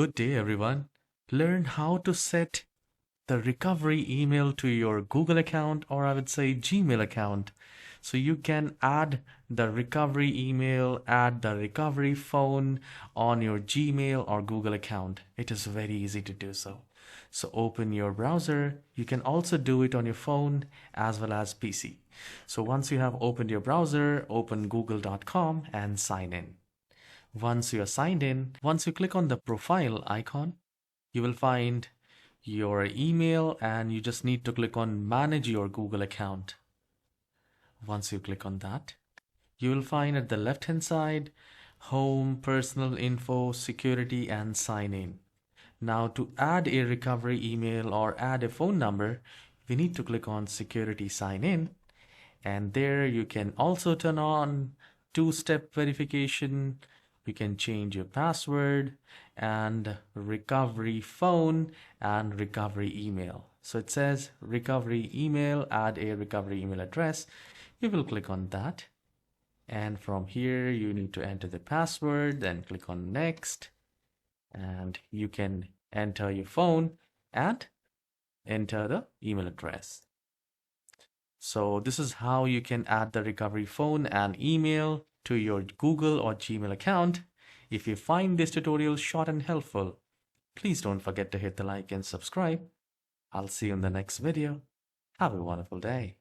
Good day, everyone. Learn how to set the recovery email to your Google account, or I would say Gmail account. So you can add the recovery email, add the recovery phone on your Gmail or Google account. It is very easy to do so. So open your browser. You can also do it on your phone as well as PC. So once you have opened your browser, open google.com and sign in. Once you are signed in, once you click on the profile icon, you will find your email and you just need to click on manage your Google account. Once you click on that, you will find at the left hand side home, personal info, security and sign in. Now to add a recovery email or add a phone number, we need to click on security sign in, and there you can also turn on two-step verification. You can change your password and recovery phone and recovery email. So it says recovery email, add a recovery email address. You will click on that. And from here, you need to enter the password, then click on next. And you can enter your phone and enter the email address. So this is how you can add the recovery phone and email to your Google or Gmail account. If you find this tutorial short and helpful, please don't forget to hit the like and subscribe. I'll see you in the next video. Have a wonderful day.